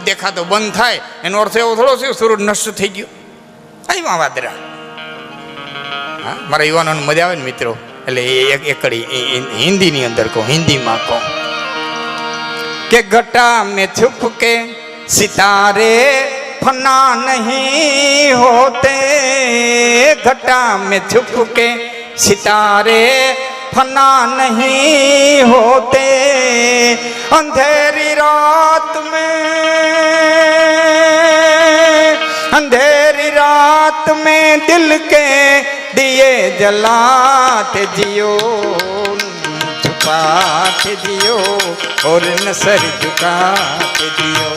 દેખાતો બંધ થાય એનો અર્થ એવો થોડો છે સૂરજ નષ્ટ થઈ ગયો. એમાં વાદરા. હા, મારા યુવાનોને મજા આવે ને મિત્રો, એટલે એક હિન્દીની અંદર કહું, હિન્દીમાં કહું કે ઘટા મેં છુપ કે सितारे फना नहीं होते, घटा में छुप के सितारे फना नहीं होते, अंधेरी रात में दिल के दिए जलाते जियो, छुपाते जियो और न सर झुकाते जियो,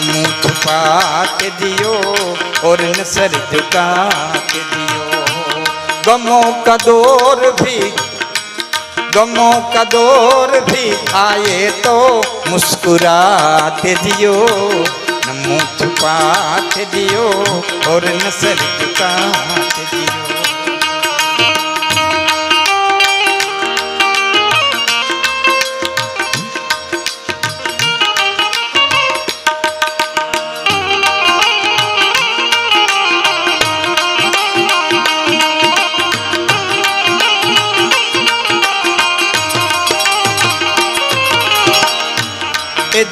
मुँह छुपाते जियो और न सर झुकाते जियो, गमों का दौर भी आए तो मुस्कुराते जियो, मुँह छुपाते जियो और न सर झुकाते जियो.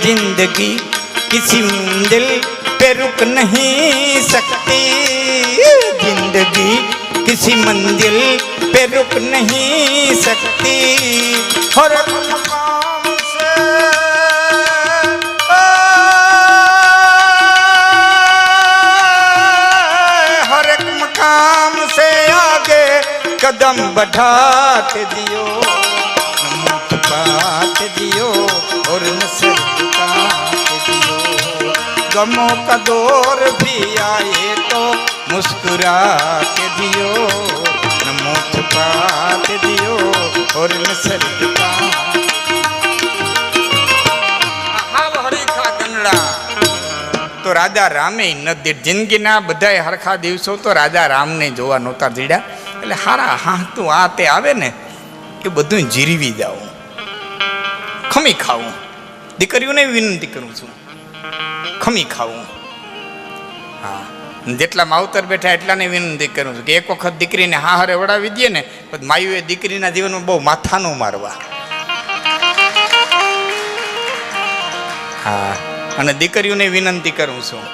जिंदगी किसी मंजिल पे रुक नहीं सकती, जिंदगी किसी मंजिल पे रुक नहीं सकती, हर एक मकाम से आगे कदम बढ़ाते दियो, मुँह छुपाते दियो और न सर झुकाते दियो, गमों का दौर भी आए तो मुस्कुराते दियो, न मुँह छुपाते दियो और न सर झुकाते. હરીખા કંડળા તો રાજા રામે નથી. જિંદગીના બધા હરખા દિવસો તો રાજા રામને જોવા નહોતા દીધા. એટલે હારા હાથું આ તે આવે ને એ બધું જીરવી જાઉં, ખમી ખાવું. દીકરીઓને વિનંતી કરું છું, ખમી ખાવું. હા, જેટલા માવતર બેઠા એટલાને વિનંતી કરું છું કે એક વખત દીકરીને હારે વડાવી દે ને પછી માયુએ દીકરીના જીવનમાં બહુ માથા ન મારવા. હા, અને દીકરીઓને વિનંતી કરું છું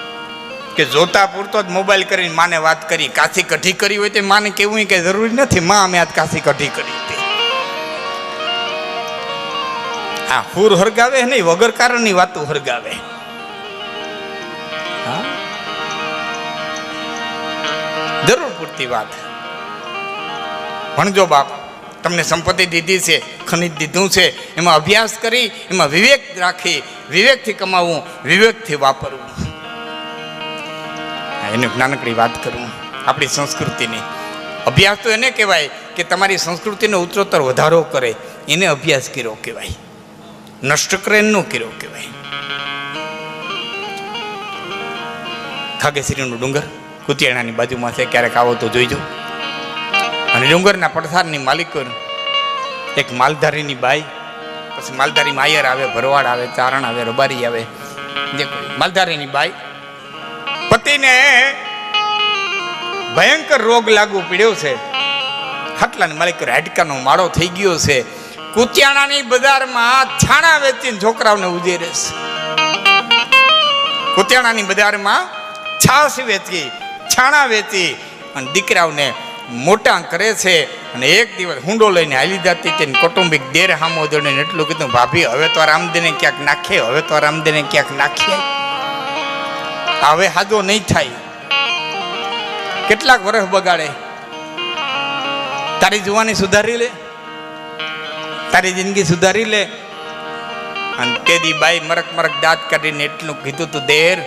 કે જોતા પૂરતો જ મોબાઈલ કરીને માને વાત કરી. કાશી કઢી કરી હોય તો માને કેવું કે જરૂરી નથી માં અમે આજ કાશી કઢી કરી હતી. હા, હુર હરગાવે નહીં, વગર કારણની વાતો હરગાવે. હા, જરૂર પૂરતી વાત. ભણજો બાપ, તમને સંપત્તિ દીધી છે, ખનિજ દીધું છે, એમાં અભ્યાસ કરી, એમાં વિવેક રાખી, વિવેકથી કમાવું, વિવેકથી વાપરવું. એને નાનકડી વાત કરું આપણી સંસ્કૃતિની. અભ્યાસ તો એને કહેવાય કે તમારી સંસ્કૃતિનો ઉત્તરોત્તર વધારો કરે, એને અભ્યાસ કર્યો કહેવાય, નષ્ટ કરે એનો કર્યો કહેવાય. ખાગેશ્રીનો ડુંગર કુતિયાણાની બાજુમાં છે, ક્યારેક આવો તો જોઈજો. અને ડુંગરના પડસારની માલિકો એક માલધારીની બાઈ, પછી માલધારી માયર આવે, ભરવાડ આવે, ચારણ આવે, રબારી આવે. જે માલધારીની બાઈ પતિને ભયંકર રોગ લાગુ પડ્યો છે, ખાટલાની માલિક હાડકાનો માળો થઈ ગયો છે. કુતિયાણાની બજારમાં છાણા વેચીને છોકરાઓને ઉજેરે છે. કુતિયાણાની બજારમાં છાશ વેચી, છાણા વેચી અને દીકરાઓને મોટા કરે છે. અને એક દિવસ હુંડો લઈને હાલી જતી હતી, કૌટુંબિક દેર હામો જોડીને એટલું કીધું, ભાભી હવે તો રામદેને ક્યાંક નાખીએ, હવે તો રામદેને ક્યાંક નાખીએ, હવે હાજો નહીં થાય. કેટલાક વર્ષ બગાડે, તારી જુવાની સુધારી લે, તારી જિંદગી સુધારી લે. અને તેદી બાઈ મરક મરક દાંત કાઢીને એટલું કીધું, તું દેર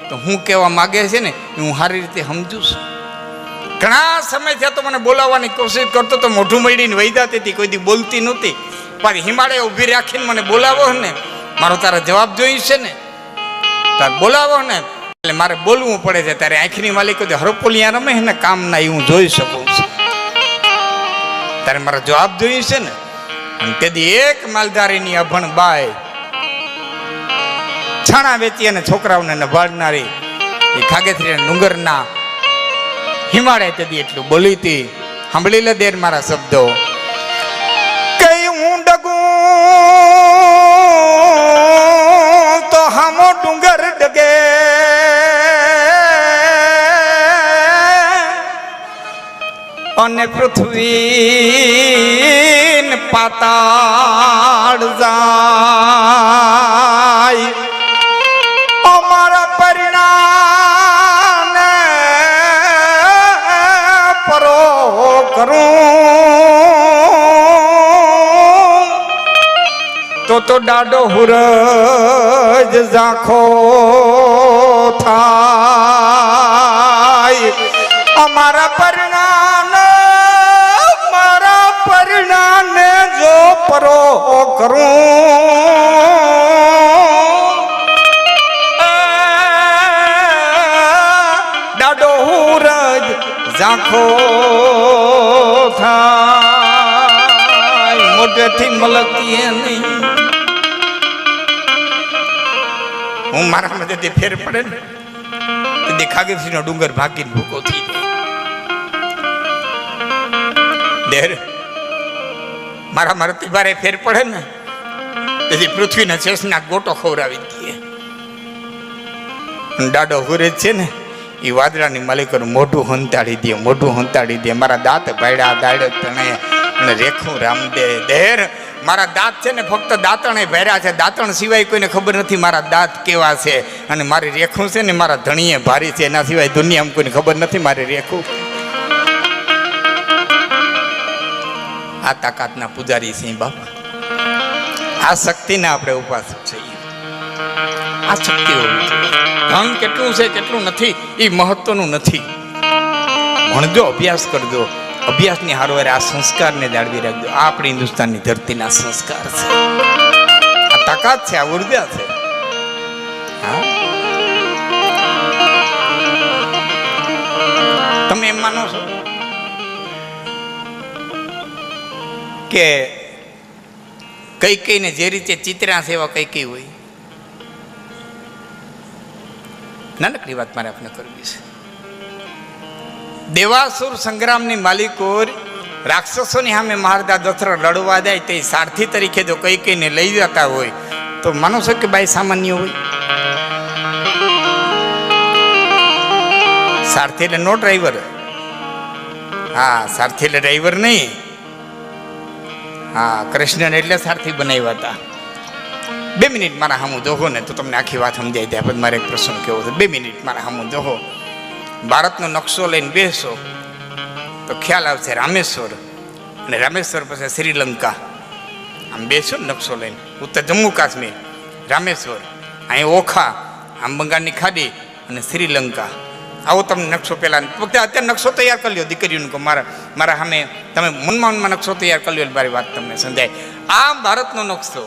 તો હું કહેવા માગે છે ને હું સારી રીતે સમજુ છું. ઘણા સમય થયા તો મને બોલાવવાની કોશિશ કરતો તો મોઢું મળીને વહી જતી હતી, કોઈ દી બોલતી નહોતી. પણ હિમાલય ઊભી રાખીને મને બોલાવો ને, મારો તારા જવાબ જોઈ છે ને, તાર બોલાવો ને એટલે મારે બોલવું પડે છે. ત્યારે આંખની માલિકો હરપોલિયા રમે ને કામ ના એ હું જોઈ શકું છું. ત્યારે મારો જવાબ જોઈ છે ને. અને તેથી એક માલધારીની અભણ બાઈ અથાણા વેચી અને છોકરાઓને નભાડનારી એ ખાગેશ્રીના ડુંગરના હિમાળે તેથી એટલું બોલી હતી. સાંભળી લે દેર મારા શબ્દો. કઈ હું ડગું તો હામો ડુંગર ડગે, અને પૃથ્વી પાતાળ જાય. અમારા પરિણામ પરો કરું તો ડાડો હુરજ ઝાંખો થાય. અમારા પરિણામે જો પરો કરું ડાડો હુરજ ઝાંખો થાય. મોઢેથી મલકીએ નહીં. હું મારા મધ્યથી ફેર પડે ને તે ખાગેશ્રીનો ડુંગર ભાગીને ભૂકો થઈ જાય. મારા મારતી ભારે ફેર પડે ને તેથી પૃથ્વીના શેષના ગોટો ખવડાવી દઈએ. ડાડો હુરે છે ને એ વાદળાની માલિકોનું મોઢું હંતાડી દે, મોઢું હંતાડી દે. મારા દાંત ભાડ્યા દાડે તણે અને રેખું રામદે દેર. મારા દાંત છે ને ફક્ત દાંતણે ભર્યા છે, દાંતણ સિવાય કોઈને ખબર નથી મારા દાંત કેવા છે. અને મારી રેખું છે ને મારા ધણીએ ભારી છે, એના સિવાય દુનિયામાં કોઈને ખબર નથી મારી રેખું. આ તાકાતના પૂજારી સિંહ બાપા, આ શક્તિના આપણે ઉપાસક છીએ. આ શક્તિ હોવી જોઈએ. ધન કેટલું છે કેટલું નથી એ મહત્વનું નથી. ભણજો, અભ્યાસ કરજો. અભ્યાસની હારોહારે આ સંસ્કારને જાળવી રાખજો. આ આપણી હિન્દુસ્તાનની ધરતીના સંસ્કાર છે. આ તાકાત છે, આ ઉર્જા છે. હા, તમે એમ માનો છો કે કઈ કઈને જે રીતે ચિત્રા સેવા કઈ કઈ હોય? નાનકડી વાત મારે આપને કરવી છે. દેવાસુર સંગ્રામની માલિકો રાક્ષસોની સામે મહારાજા દશરથ લડવા જાય તે સારથી તરીકે જો કઈ કઈને લઈ જતા હોય તો માનો છો કે બાઈ સામાન્ય હોય? સારથી એટલે નો ડ્રાઈવર. હા, સારથી એટલે ડ્રાઈવર નહીં. હા, કૃષ્ણને એટલે સારથી બનાવ્યા હતા. 2 મિનિટ મારા સામું જોહો ને તો તમને આખી વાત સમજાઈ જાય. પછી મારે એક પ્રસંગ કેવો છે. 2 મિનિટ મારા સામું જોહો. ભારતનો નકશો લઈને બેસો તો ખ્યાલ આવશે રામેશ્વર, અને રામેશ્વર પછી શ્રીલંકા. આમ બેસો ને નકશો લઈને, ઉત્તર જમ્મુ કાશ્મીર, રામેશ્વર, અહીં ઓખા, આમ બંગાળની ખાડી અને શ્રીલંકા. આવો તમને નકશો પહેલાં અત્યારે નકશો તૈયાર કરી લ્યો દીકરીઓને કહો. મારા સામે તમે મનમાં નકશો તૈયાર કરી લ્યો, મારી વાત તમને સમજાય. આ ભારતનો નકશો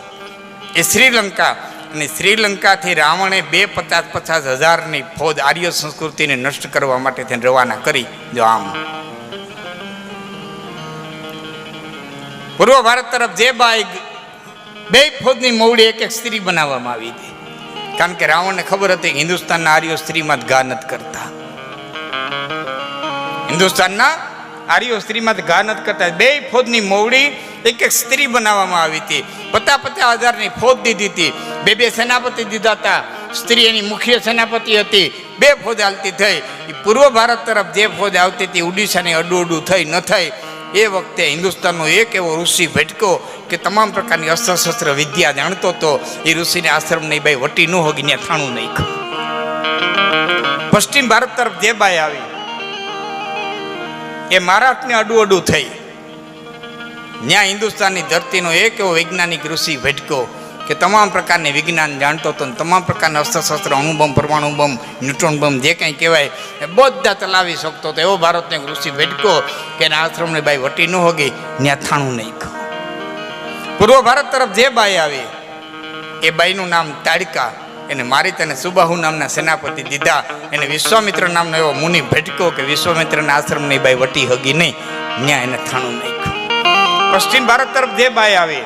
એ શ્રીલંકા, અને શ્રીલંકાથી રાવણે 50,000ની ફૌજ આર્ય સંસ્કૃતિને નષ્ટ કરવા માટે તેને રવાના કરી. જો આમ પૂર્વ ભારત તરફ જે બાઈ 2 ફૌજની મવડી એક સ્ત્રી બનાવવામાં આવી હતી. કારણ કે રાવણને ખબર હતી કે હિન્દુસ્તાનના આર્યો સ્ત્રીમાં જ ઘા નથી કરતા. હિન્દુસ્તાનના આર્યો સ્ત્રીમાં જ ઘા નથી કરતા. 2 ફૌજની મવડી એક સ્ત્રી બનાવવામાં આવી હતી. 50,000ની ફૌજ દીધી હતી. 2 સેનાપતિ દીધા હતા. સ્ત્રી એની મુખ્ય સેનાપતિ હતી. 2 ફૌજ હાલતી થઈ. પૂર્વ ભારત તરફ જે ફૌજ આવતી હતી ઓડિશાની અડું થઈ ન થઈ. એ વખતે હિન્દુસ્તાનનો એક એવો ઋષિ ભટકો કે તમામ પ્રકારની અસ્ત્ર વિદ્યા જાણતો હતો. એ ઋષિને આશ્રમ નહીં બાઈ વટી ન હોગી, ત્યાં થાણું નહીં. પશ્ચિમ ભારત તરફ જે બાઈ આવી એ મહારાષ્ટ્રને અડું થઈ. ત્યાં હિન્દુસ્તાનની ધરતીનો એક એવો વૈજ્ઞાનિક ઋષિ ભટકો કે તમામ પ્રકારની વિજ્ઞાન જાણતો હતો. તમામ પ્રકારના અસ્ત્ર અણુબમ, પરમાણુ બમ, ન્યુટ્રોન બમ જે કંઈ કહેવાય એ બધા ચલાવી શકતો હતો. એવો ભારતનો એક ઋષિ ભટકો કે એના આશ્રમને બાઈ વટી ન હોગી, ત્યાં થાણું નહીં. પૂર્વ ભારત તરફ જે બાઈ આવી એ બાઈનું નામ તાડકા. એને મારી તેને સુબાહુ નામના સેનાપતિ દીધા. એને વિશ્વામિત્ર નામનો એવો મુનિ ભટકો કે વિશ્વામિત્રના આશ્રમની બાઈ વટી હગી નહીં, ત્યાં એને થાણું નહીં. પશ્ચિમ ભારત તરફ જે બાઈ આવી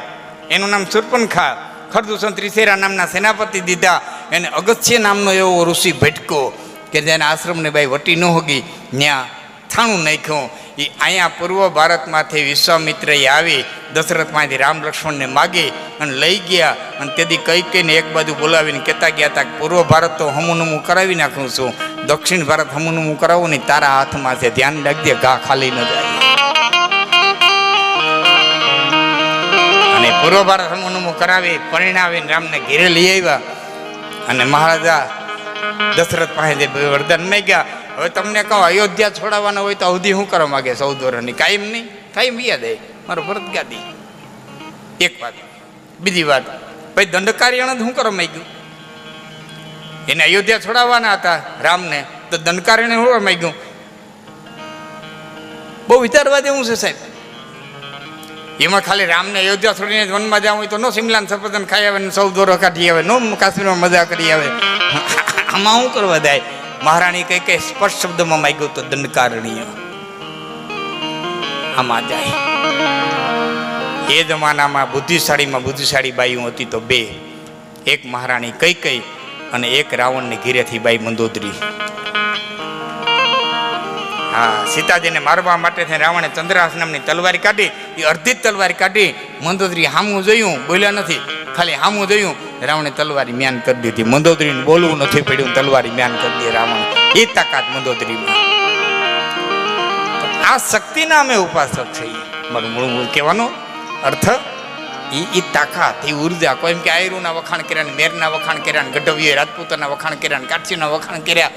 એનું નામ સુર્પનખા. ખરદૂષણ ત્રિશેરા નામના સેનાપતિ દીધા. એને અગત્ય નામનો એવો ઋષિ ભટકો કે જેના આશ્રમને ભાઈ વટી ન હોગી ત્યાં થાણું નાખ્યું. એ અહીંયા પૂર્વ ભારતમાંથી વિશ્વામિત્રએ આવી દશરથમાંથી રામ લક્ષ્મણને માગી અને લઈ ગયા. અને તેથી કઈ કઈને એક બાજુ બોલાવીને કહેતા ગયા હતા કે પૂર્વ ભારત તો હમુનમું કરાવી નાખું છું, દક્ષિણ ભારત હમુનમું કરાવું નહીં, તારા હાથમાં છે, ધ્યાન રાખજે, ઘા ખાલી ન જાય. અને પૂર્વ ભારત હમુનમું કરાવી પરિણાવીને રામને ઘેરે લઈ આવ્યા. અને મહારાજા દશરથ પાસે વરદાન માંગ્યા, હવે તમને કહો અયોધ્યા છોડાવવાના હોય તો અવધિ શું કરવા માગે? 14 વર્ષની. કાયમ નહીં, કાયમ યાદ આવે મારો ભરત ગાદી. એક વાત. બીજી વાત, ભાઈ દંડકાર્યણ શું કરવા માંગ્યું? એને અયોધ્યા છોડાવવાના હતા રામને, તો દંડકાર્યણે શું કરવા માંગ્યું? બહુ વિચારવા જેવું છે સાહેબ. એમાં ખાલી રામને અયોધ્યા છોડીને વનમાં જવું હોય તો નો સિમલાન સફરજન ખાઈ આવે ને 14 વર્ષ કાઢી આવે, નો કાશ્મીરમાં મજા કરી આવે. આમાં શું કરવા જાય? મહારાણી કઈ કઈ સ્પષ્ટ શબ્દમાં માંગ્યું તો દંડકારણીય આમાં જાય. એ જમાનામાં બુદ્ધિશાળી બાઈઓ હતી તો બે, એક મહારાણી કઈ કઈ અને એક રાવણની ઘીરેથી બાઈ મંદોદરી. હા, સીતાજીને મારવા માટે થઈને રાવણે ચંદ્રહાસ નામની તલવારી કાઢી. એ અડધી જ તલવારી કાઢી. મંદોદરી હામું જોયું, બોલ્યા નથી, ખાલી હામું જોયું, રાવણે તલવારી મ્યાન કરી દીધી. મંદોદરીને બોલવું નથી પડ્યું, તલવારી મ્યાન કરી દે રાવણ. એ તાકાત મંદોદરીમાં. આ શક્તિના અમે ઉપાસક છીએ. મારું મૂળ કહેવાનો અર્થ એ તાકાત, એ ઉર્જા. કોઈ એમ કે આયરુના વખાણ કર્યા ને મેરના વખાણ કર્યા ને ગઢવીએ રાજપૂતોના વખાણ કર્યા ને કાઠીના વખાણ કર્યા.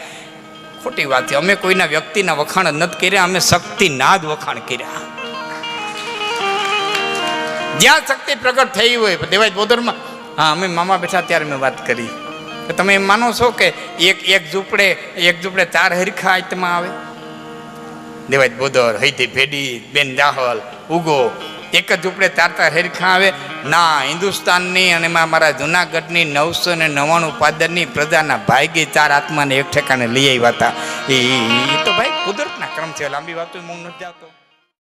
ખોટી વાત છે. અમે કોઈના વ્યક્તિના વખાણ જ નથી કર્યા, અમે શક્તિના જ વખાણ કર્યા. જ્યાં શક્તિ પ્રગટ થઈ હોય. દેવાય બોદરમાં, હા, અમે મામા બેઠા ત્યારે મેં વાત કરી કે તમે એમ માનો છો કે એક ઝૂંપડે 4 હરખા આઈટમાં આવે? દેવાય બોદર, હૈથી ભેડી, બેન જાહલ, ઉગો, એક જ ઝૂંપડે 4 હરખા આવે ના? હિન્દુસ્તાનની અને મારા જુનાગઢની 999 પાદરની પ્રજાના ભાગ્યે 4 આત્માને એક ઠેકાણે લઈ આવ્યા હતા. એ તો ભાઈ કુદરતના ક્રમ છે. લાંબી વાતો હું નથી જાતો.